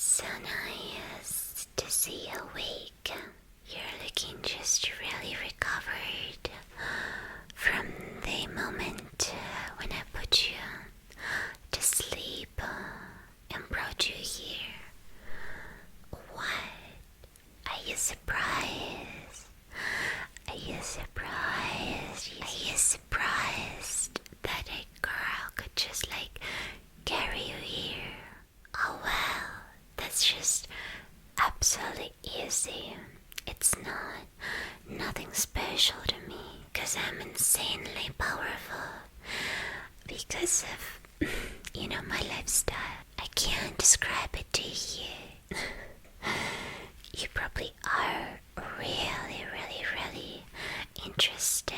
So nice to see you awake. You're looking just really recovered from the moment when I put you to sleep and brought you here. What? Are you surprised? Are you surprised? Are you surprised that a girl could just carry you here? Oh well, that's just absolutely easy. It's nothing special to me, cause I'm insanely powerful because of, my lifestyle. I can't describe it to you. You probably are really interested.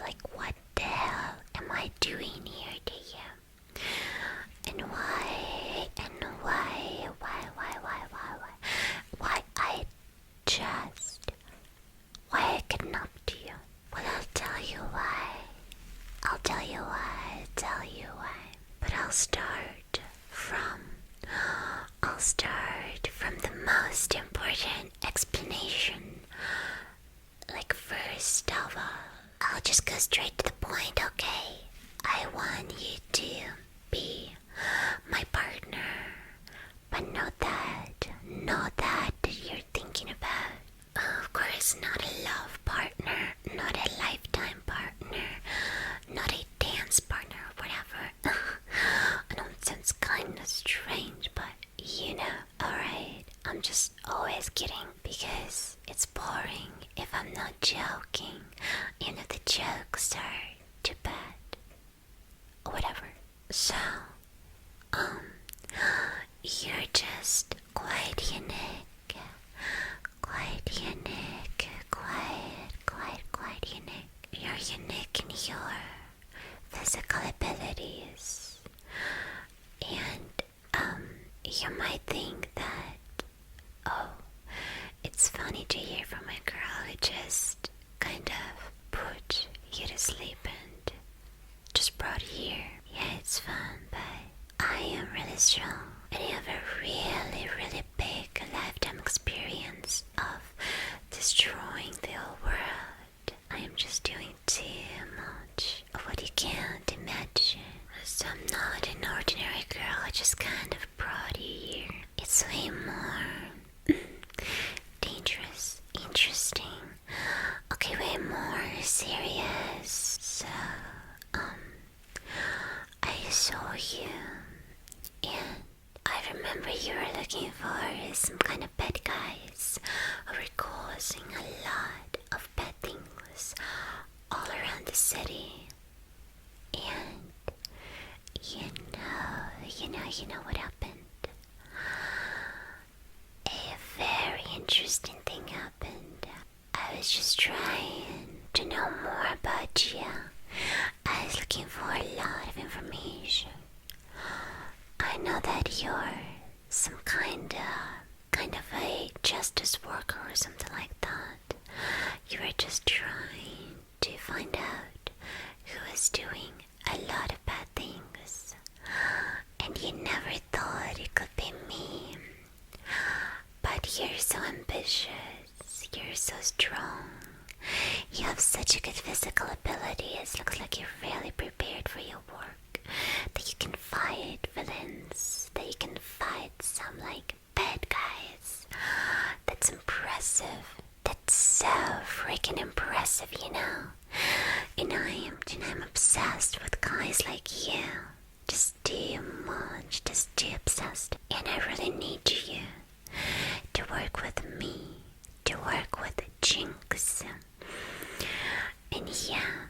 Like, what the hell am I doing here to you? And why I kidnapped you? Well, I'll tell you why. But I'll start from the most important explanation. First of all, I'll just go straight to the point, okay? I want you to be my partner, but not that you're thinking about. Of course, not a love partner, not a lifetime partner, not a dance partner or whatever. I know it sounds kind of strange, but alright. I'm just always kidding because it's boring if I'm not joking, and if the jokes are too bad or whatever. So, you're just quite unique. Quite unique. Quite unique. You're unique in your physical abilities. And, you might think that, oh, it's funny to hear from a girl who just kind of put you to sleep and just brought you here. Yeah, it's fun, but I am really strong, and you have a really big lifetime experience of destroying the whole world. I am just doing too much of what you can't imagine. So I'm not an ordinary girl, I just kind of brought you here. It's way more dangerous, interesting, okay, way more serious. So, I saw you, and I remember you were looking for some kind of bad guys who were causing a lot of bad things all around the city. And you know what happened? A very interesting thing happened. I was just trying to know more about you. I was looking for a lot of information. I know that you're some kind of a justice worker or something like that. You were just trying to find out who is doing a lot of bad things. And you never thought it could be me. But you're so ambitious. You're so strong. You have such a good physical ability. It looks like you're really prepared for your work. That you can fight villains. That you can fight some bad guys. That's impressive. That's so freaking impressive, And I'm obsessed with guys like you. Just too much, just too obsessed. And I really need you to work with me, to work with Jinx. And yeah,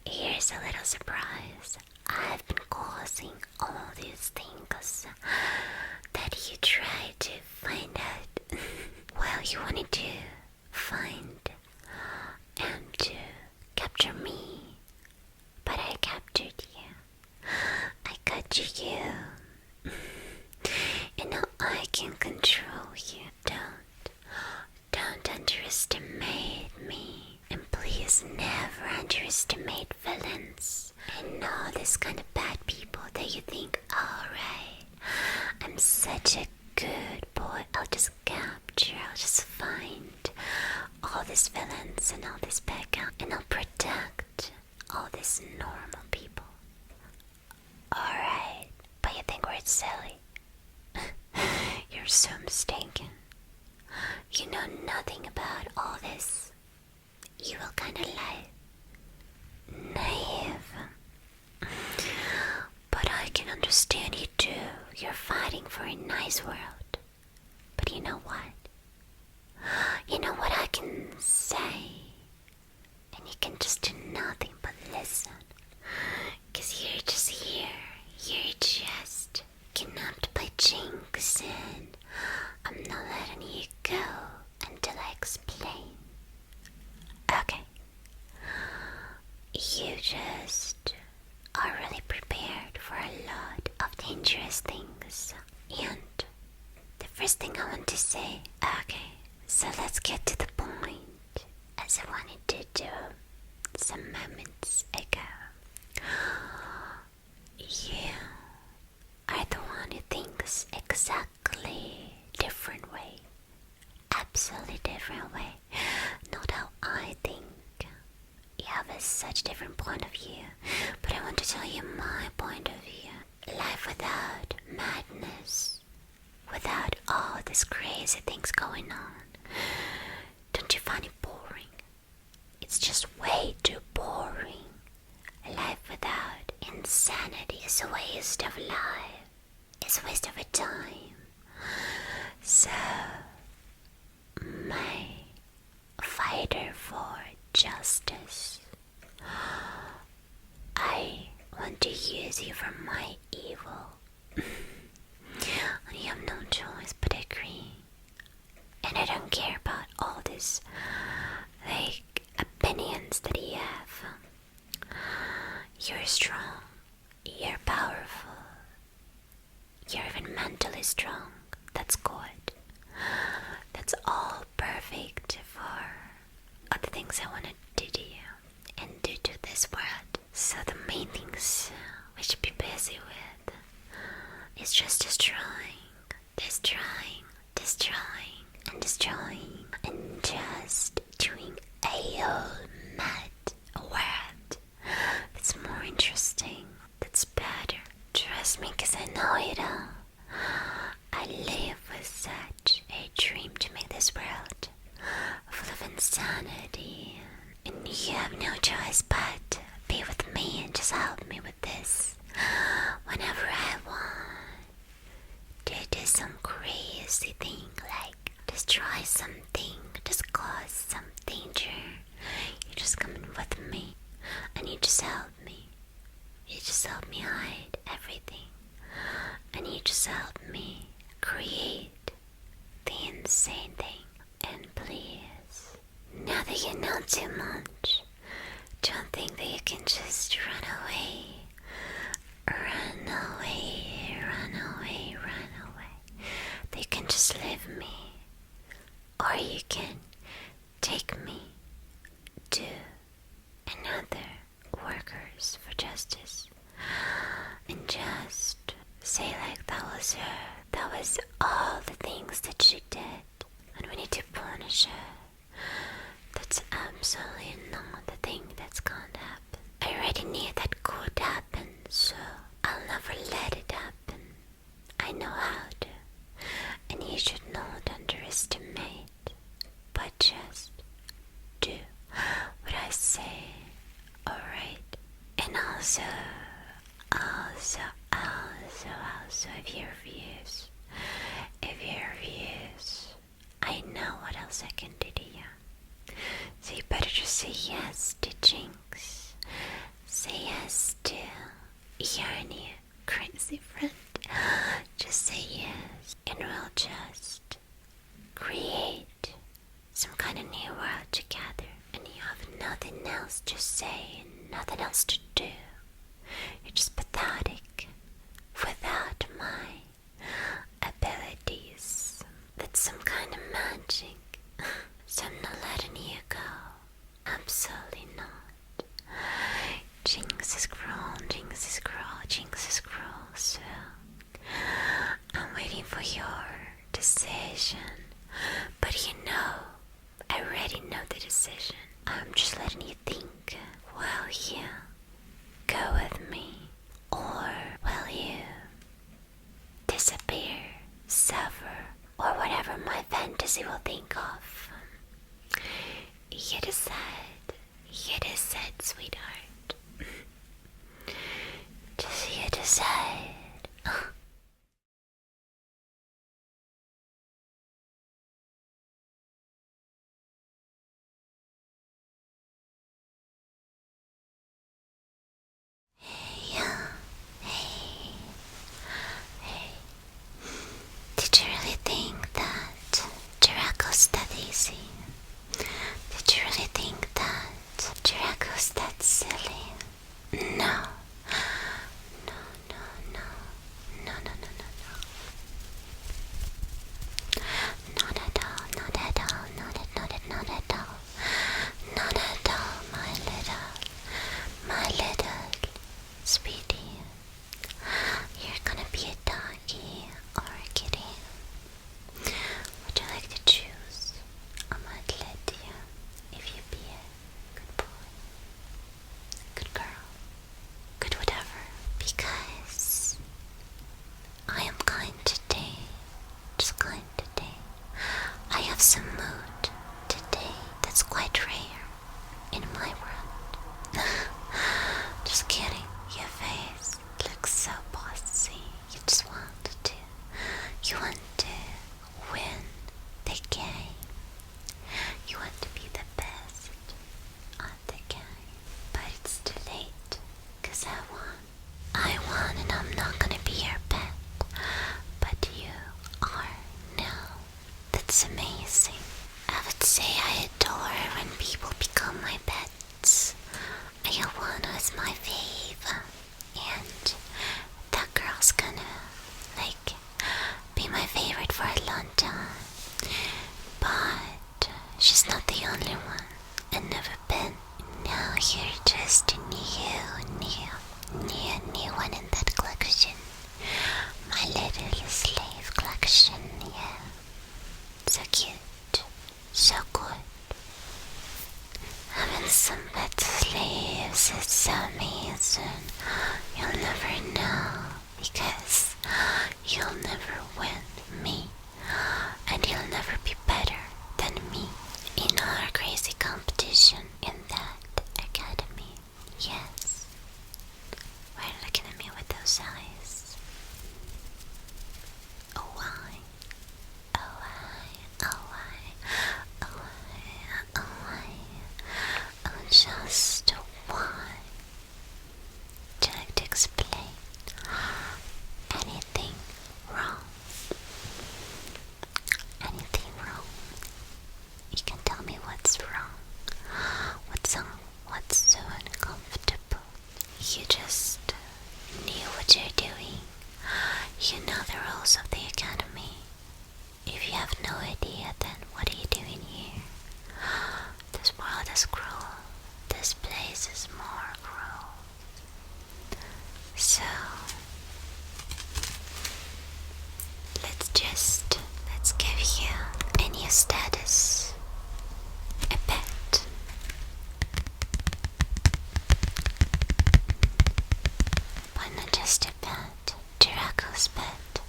here's a little surprise. I've been causing all these things that you tried to find out. Well, you wanted to find and to capture me, but I captured you. I got you. And now I can control you. Don't underestimate me. And please never underestimate villains and all this kind of bad people that you think, alright, I'm such a good boy. I'll just capture, I'll just find all these villains and all this bad guys, and I'll protect all these normal people. Alright, but you think we're silly? You're so mistaken. You know nothing about all this. You will kinda lie. Naive. But I can understand you too. You're fighting for a nice world. But you know what? You know what I can say? And you can just do nothing but listen. 'Cause you're just here. You're just kidnapped by Jinx, and I'm not letting you go until I explain. Okay. You just are really prepared for a lot of dangerous things. And the first thing I want to say, okay, so let's get to the point, as I wanted to do some moments ago. You are the one who thinks exactly different way. Absolutely different way. Not how I think. You have such different point of view, but I want to tell you my point of view. Life without madness, without all these crazy things going on, don't you find it boring? It's just way too boring. Life without insanity is a waste of life. It's a waste of a time. So, my fighter for justice, I want to use you for my evil. You have no choice but agree. And I don't care about all this, like, opinions that you have. You're strong. You're powerful. You're even mentally strong. That's good. That's all perfect for all the things I want to do to you and do to this world. So the main things we should be busy with is just destroying, and destroying, and just doing a whole mad world that's more interesting, that's better. Trust me, 'cause I know it all. I live with such a dream to make this world full of insanity, and you have no choice but be with me and just help me with this whenever I want to do some crazy thing, like destroy something, just cause some danger. You just come in with me and you just help me. You just help me hide everything, and you just help me create the insane thing. And please, now that you know too much, don't think that you can just run away. Run away, run away, run away. That you can just leave me. Or you can take me to another workers for justice and just say like that was her. That was all the things that she did, and we need to punish her. That's absolutely not the thing that's gonna happen. I already knew that could happen, so I'll never let it happen. I know how to, and you should not underestimate, but just do what I say, alright? And also, if your views, I know what else I can do to you. So you better just say yes to Jinx. Say yes to your new crazy friend. Just say yes, and we'll just create some kind of new world together. And you have nothing else to say and nothing else to do. You're just pathetic without my abilities. That's some kind of magic. So I'm not letting you go. Absolutely not. Jinx is cruel, Jinx is cruel, Jinx is cruel. So I'm waiting for your decision. But you know, I already know the decision. I'm just letting you think. Will you go with me? Or will you disappear, suffer, or whatever my fantasy will think of? You decide. You decide, sweetheart. Just you decide. Yeah. Hey. Hey. Did you really think that Draco's that easy? Did you really think that Draco's that silly? No. No, no, no. No, no, no, no, no. Not at all, not at all, not at all. Not at all, my little sweetie. You're gonna be a doggy or a kitty. Would you like to choose? I might let you if you be a good boy, good girl, good whatever. Because I am kind today, just kind today. I have some mood today that's quite rare in my world. Just kidding. Your face looks so bossy. You just want to. You want to win the game. You want to be the best at the game. But it's too late. 'Cause I won. I won and I'm not gonna be your pet. But you are now. That's amazing. I would say I adore when people become my pets. Ayahuasca is my fave, and that girl's gonna, be my favorite for a long time. But she's not the only one, and never been. Now you're just a new one in that collection. My little slave collection, yeah. So cute, so good. Having some pet slaves is so amazing. You'll never know, because you'll never win me, and you'll never be better than me in our crazy competition in that academy. Yes. Why are you looking at me with those eyes? Oh why? Oh why? Oh why? Oh why? Oh why? Oh just why? Would you like to explain anything wrong? Anything wrong? You can tell me what's wrong. What's so uncomfortable? You just knew what you're doing. You know the rules of the academy. If you have no idea, then what are you doing here? This world is cruel. This place is more cruel. So let's give you a new status. A pet. But not just a pet. Draco's pet.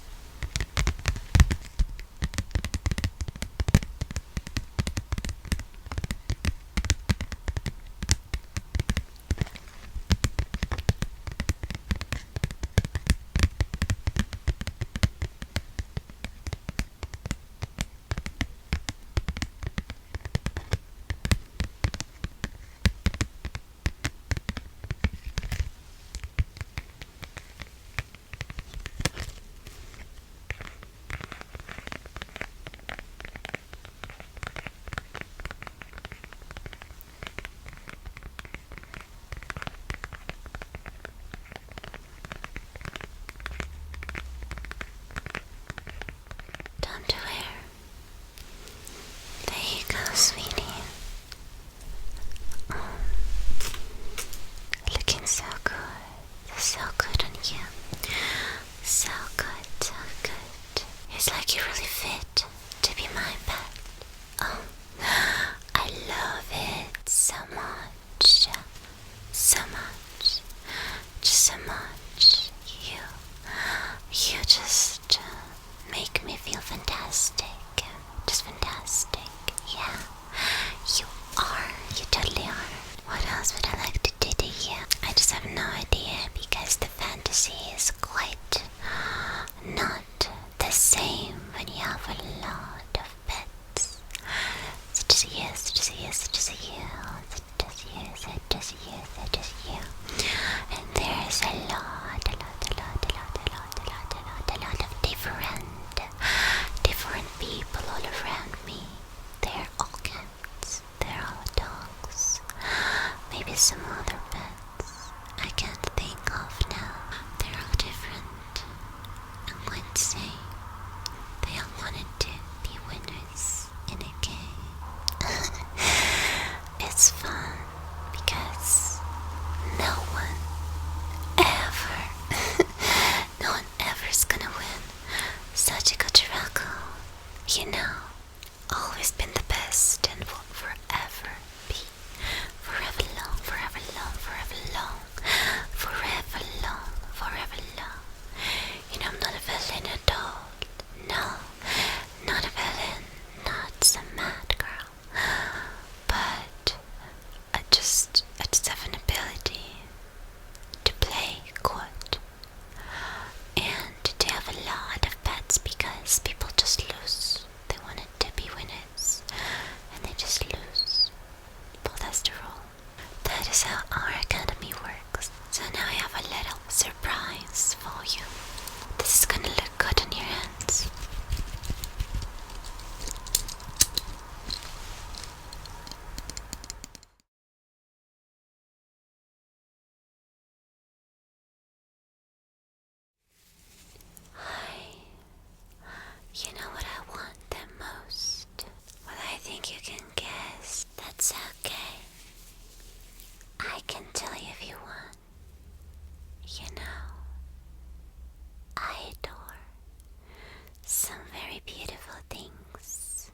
It's like you really fit to be my pet. Oh, I love it so much. So much. Just so much. You just make me feel fantastic. Just fantastic. Yeah. You are. You totally are. What else would I like to do to you? I just have no idea because the fantasy is quite not the same when you have a lot of pets. Such as you, such as you, such as you, such as you, such as you, such as you. And there's a lot of different people all around me. They're all cats, they're all dogs, maybe some other pets I can't think of now. They're all different. I'm going to say they all wanted to be winners in a game. It's fun because no one ever, no one ever's gonna win such a good record. You know, always been the best and will forever be. Forever long, forever long, forever long, forever long, forever long. You know, I'm not a villain at all. No, not a villain, not some mad girl. But I just have an ability to play good and to have a lot of pets because people just lose. They wanted to be winners and they just lose. Well, that's the rule. That is how our academy works. So now I have a little surprise for you. This is gonna look good on your hands. Hi. You know what I want the most? Well, I think you can guess. That's okay. I can tell you if you want. You know, I adore some very beautiful things.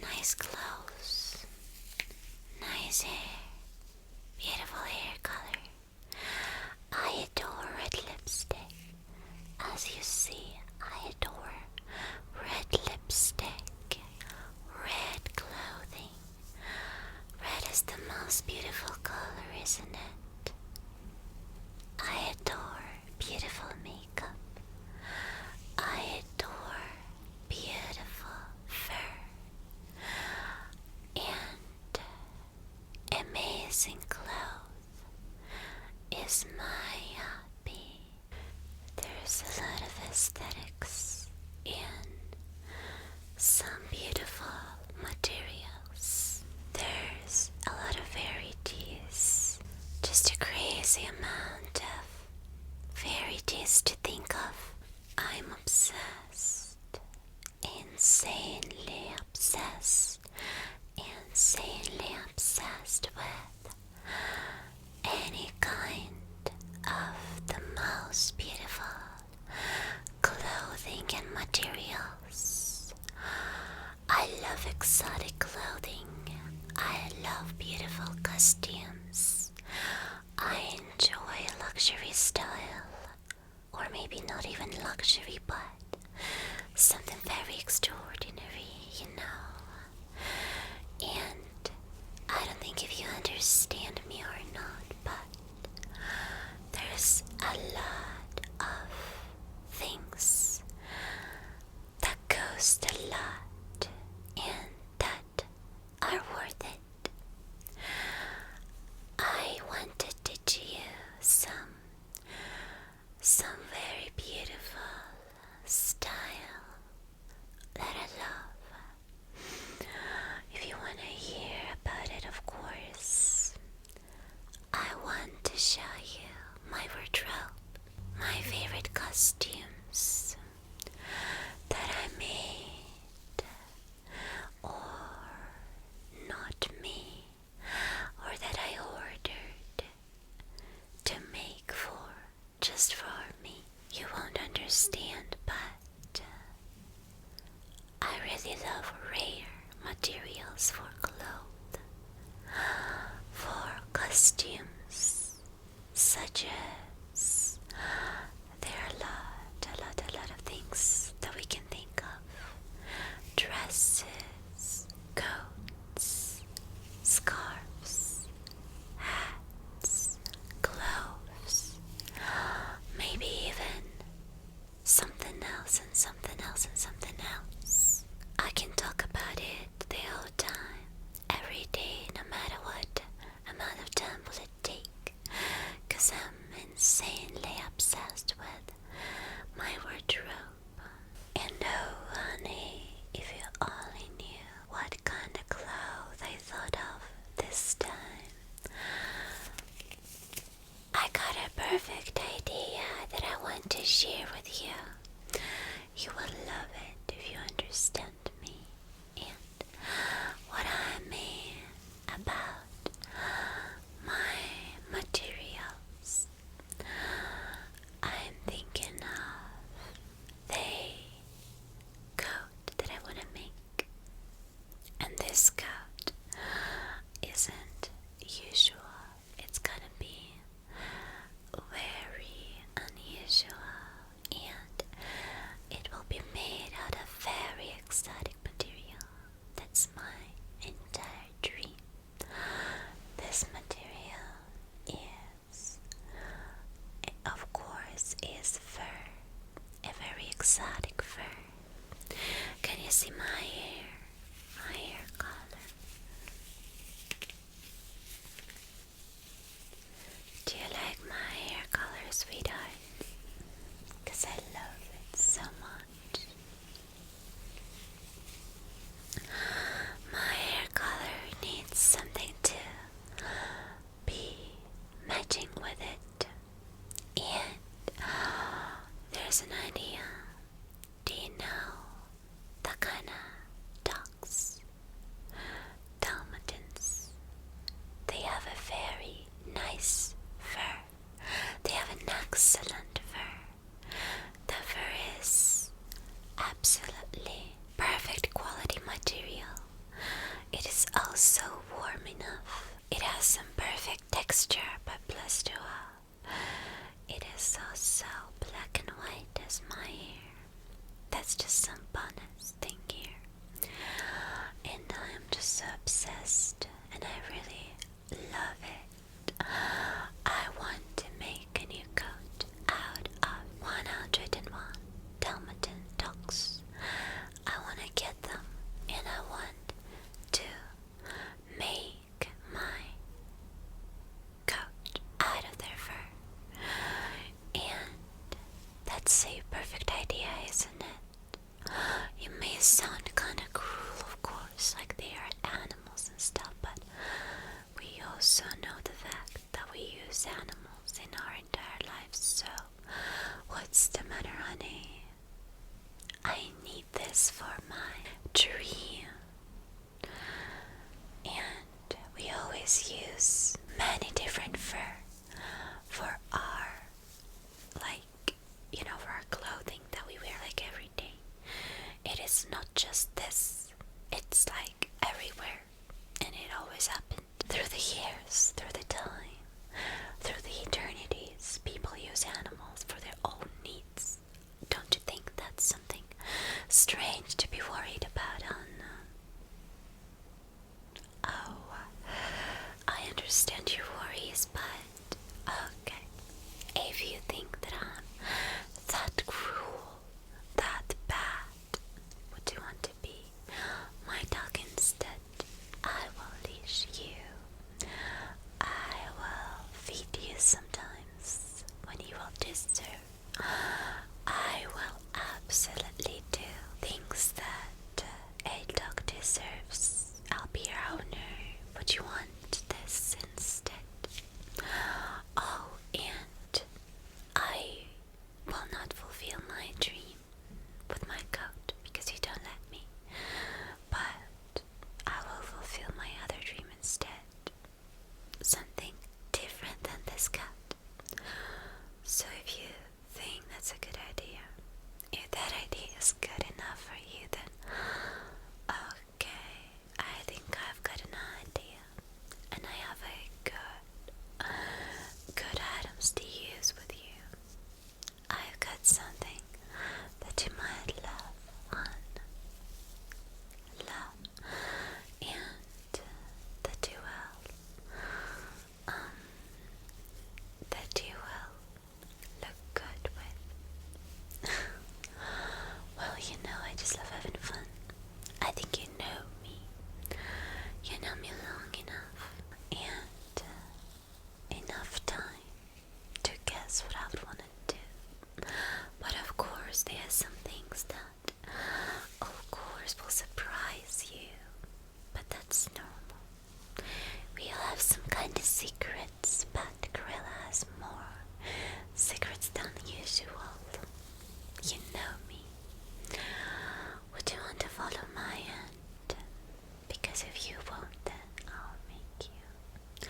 Nice clothes, nice hair, beautiful hair color. I adore red lipstick. As you see, I adore red lipstick, red clothing. Red is the most beautiful color, isn't it? I adore beautiful makeup. I adore beautiful fur and amazing clothes is my hobby. There's a lot of aesthetics in some beautiful materials. There's a lot of varieties, just a crazy amount of varieties to think of. I'm obsessed, insanely obsessed, insanely obsessed with any kind of the most beautiful clothing and materials. I love exotic clothing. I love beautiful costumes. I enjoy luxury style, or maybe not even luxury, but something very extraordinary, you know. And I don't think if you understand me or not, but there's a lot of things that cost a lot and that are worth it. I wanted to choose some very beautiful style that I love rare materials for clothes, for costumes, such as there are a lot of things that we can think of. Dresses, coats, scarves, hats, clothes, maybe even something else and something else and something else. I can talk about it the whole time, every day, no matter what amount of time will it take, 'cause I'm insanely obsessed with my wardrobe. And oh honey, if you only knew what kind of clothes I thought of this time. I got a perfect idea that I want to share with you. You will love it if you understand me and what I mean about my materials. I'm thinking of the coat that I want to make, and this coat isn't usual. It's gonna be very unusual, and it will be made out of very exotic material. That's my entire dream. This material is, of course, is fur, a very exotic fur. Can you see my hair? My hair color. Do you like my hair color, sweetheart? 'Cause I love it so much. My hair color needs something to be matching with it. And there's an idea. Do you know the kind of dogs? Dalmatins. They have a very nice fur. They have an excellent fur. The fur is absolutely perfect quality material. It is also warm enough. It has some perfect texture, but plus to all, it is also black and white as my hair. That's just some bonus thing here. And I'm just so obsessed, and I really love it. I want to make a new coat out of 101 Dalmatian dogs. I want to get them, and I want to make my coat out of their fur. And that's a perfect idea, isn't it? It may sound kind of cruel, of course, like they are animals and stuff, but we also know the fact that we use animals in our entire lives, so what's the matter, honey? I need this for my dream. And we always use many different fur for our, for our clothing that we wear like every day. It is not just this, it's like everywhere, and it always happened through the years, through the time, through the eternities. People use animals for their own needs. Don't you think that's something strange to be worried about, Anna? Oh, I understand your worries, but okay. If you think that I'm that cruel, that bad, what do you want to be? My dog instead. I will leash you. I will feed you sometimes when you will deserve. I will absolutely do things that a dog deserves. I'll be your owner, but you want this instead. Oh, and I will not fulfill my dream with my coat because you don't let me, but I will fulfill my other dream instead. Something different than this cat. So if you think that's a good idea, if that idea is good enough for you, then just love having fun. I think you know me. You know me long enough and enough time to guess what I would want to do. But of course, there are some things that, of course, will surprise you. But that's normal. We all have some kind of secrets, but the gorilla has more secrets than usual. You know me. Would you want to follow my hand? Because if you won't, then I'll make you.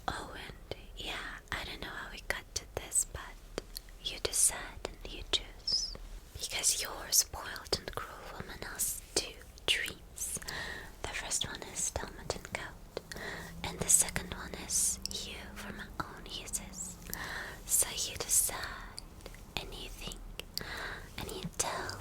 Oh, and yeah, I don't know how we got to this, but you decide and you choose. Because you're spoiled and cruel woman has two dreams. The first one is Dalmatian goat, and the second one is you for my own uses. So you decide, and you think, and you tell